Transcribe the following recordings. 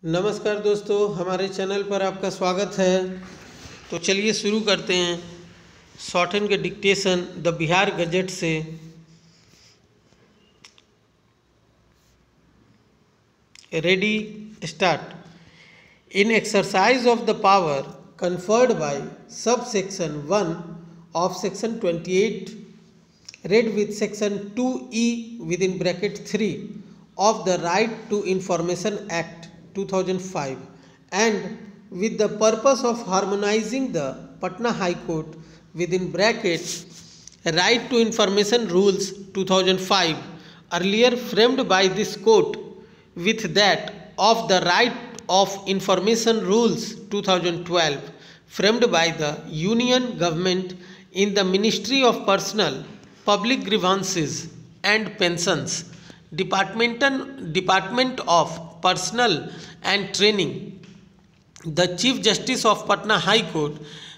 नमस्कार दोस्तों, हमारे चैनल पर आपका स्वागत है। तो चलिए शुरू करते हैं शॉर्ट हैंड के डिक्टेशन द बिहार गजट से। Ready, start. In exercise of the power conferred by subsection 1 of section 28 read with section 2E within bracket 3 of the Right to Information Act 2005 and with the purpose of harmonizing the Patna High Court within bracket Right to Information Rules 2005 earlier framed by this court with that of the Right of Information Rules 2012 framed by the Union Government in the Ministry of Personnel, Public Grievances and Pensions, Department of Personnel and Training. The Chief Justice of Patna High Court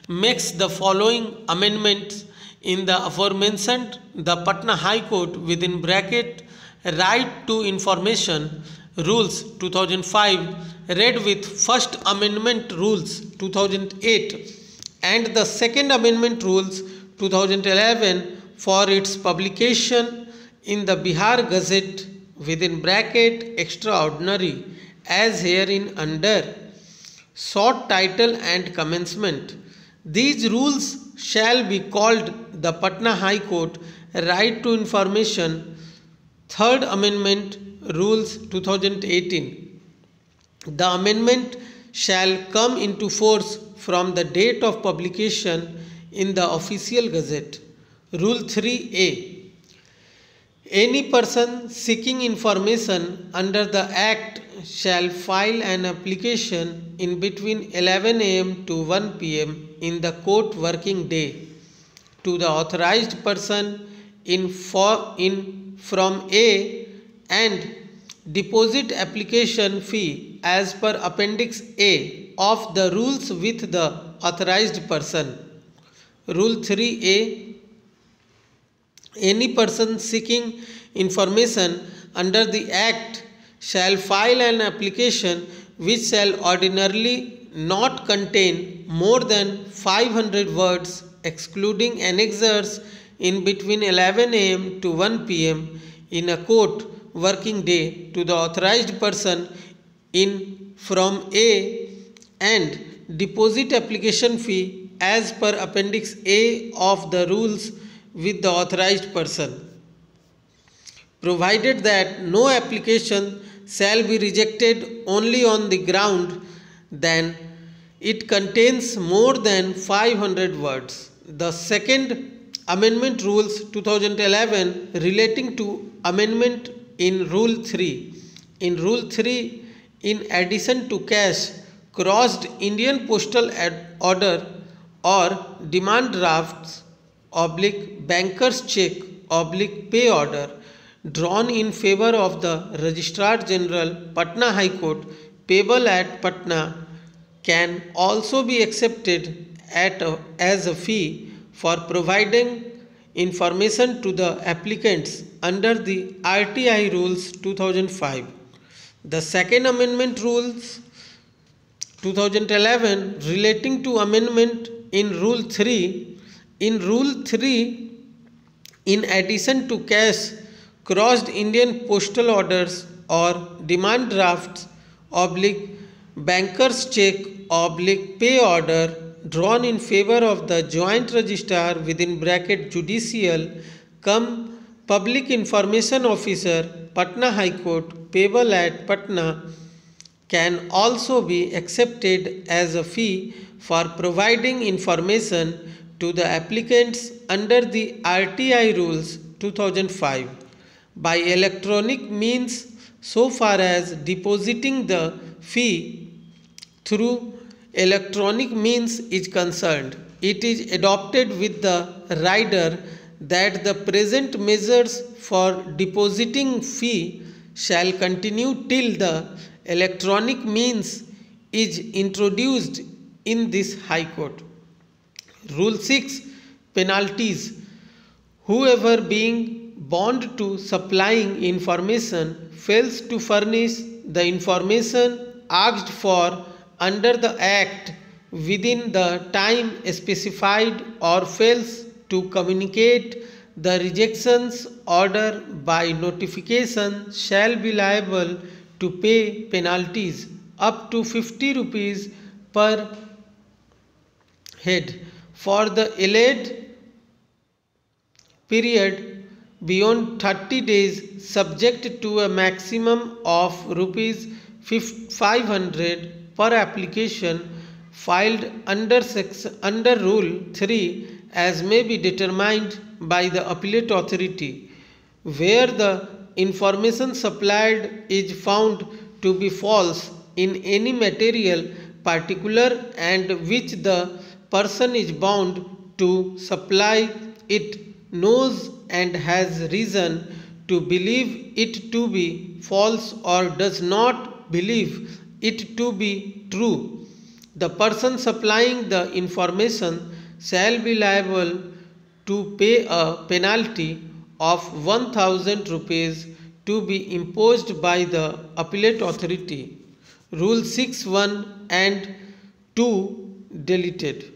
makes the following amendments in the aforementioned the Patna High Court within bracket Right to Information Rules 2005 read with First Amendment Rules 2008 and the Second Amendment Rules 2011 for its publication in the Bihar Gazette within bracket extraordinary as herein under. Short title and commencement. These rules shall be called the Patna High Court Right to Information Third Amendment Rules 2018. The amendment shall come into force from the date of publication in the Official Gazette. Rule 3A. Any person seeking information under the Act shall file an application in between 11 am to 1 pm in the court working day to the authorized person from A and deposit application fee as per Appendix A of the rules with the authorized person. Rule 3A. Any person seeking information under the Act shall file an application which shall ordinarily not contain more than 500 words excluding annexures in between 11 am to 1 pm in a court working day to the authorized person from A and deposit application fee as per Appendix A of the rules with the authorized person, provided that no application shall be rejected only on the ground that it contains more than 500 words. The Second Amendment Rules 2011 relating to amendment in Rule 3. In Rule 3, in addition to cash, crossed Indian postal order or demand drafts banker's check pay order drawn in favor of the Registrar General Patna High Court payable at Patna can also be accepted as a fee for providing information to the applicants under the RTI Rules 2005. The Second Amendment Rules 2011 relating to amendment in Rule 3. In Rule 3, in addition to cash, crossed Indian postal orders or demand drafts banker's check pay order drawn in favor of the joint registrar within bracket judicial public information officer Patna High Court payable at Patna can also be accepted as a fee for providing information to the applicants under the RTI Rules 2005 by electronic means so far as depositing the fee through electronic means is concerned. It is adopted with the rider that the present measures for depositing fee shall continue till the electronic means is introduced in this High Court. Rule 6. Penalties. Whoever being bound to supplying information fails to furnish the information asked for under the Act within the time specified or fails to communicate the rejections order by notification shall be liable to pay penalties up to 50 rupees per head for the alleged period beyond 30 days, subject to a maximum of rupees 500 per application filed under Rule 3 as may be determined by the appellate authority. Where the information supplied is found to be false in any material particular and which the person is bound to supply it knows and has reason to believe it to be false or does not believe it to be true, the person supplying the information shall be liable to pay a penalty of 1000 rupees to be imposed by the appellate authority. Rule 6(1) and 2 deleted.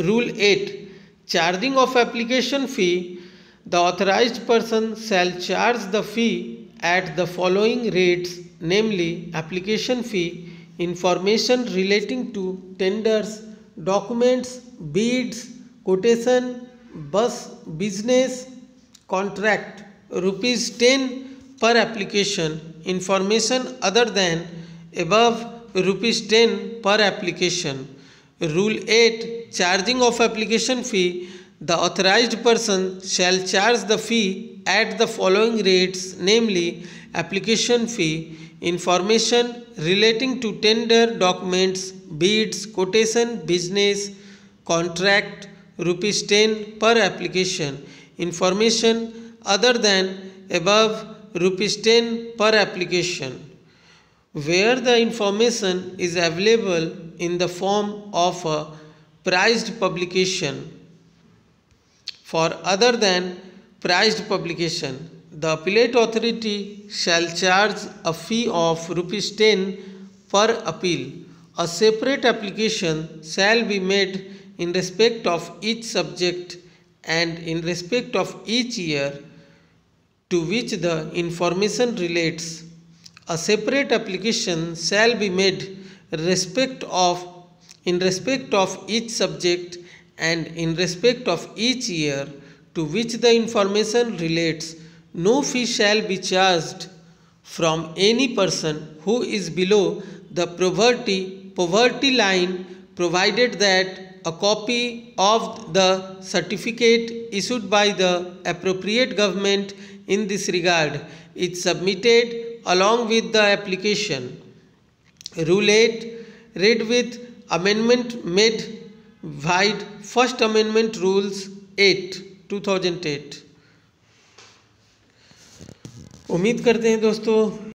Rule 8. Charging of application fee. The authorized person shall charge the fee at the following rates, namely application fee, information relating to tenders, documents, bids, quotation, business, contract, rupees 10 per application, information other than above rupees 10 per application. Rule 8. Charging of application fee. The authorized person shall charge the fee at the following rates, namely application fee, information relating to tender, documents, bids, quotation, business, contract, rupees 10 per application, information other than above rupees 10 per application. Where the information is available in the form of a priced publication. For other than priced publication, the appellate authority shall charge a fee of rupees 10 per appeal. A separate application shall be made in respect of each subject and in respect of each year to which the information relates. A separate application shall be made in respect of each subject and in respect of each year to which the information relates. No fee shall be charged from any person who is below the poverty line, provided that a copy of the certificate issued by the appropriate government in this regard is submitted along with the application. Rule 8. Read with amendment made vide First Amendment Rules 8, 2008. उम्मीद करते हैं दोस्तों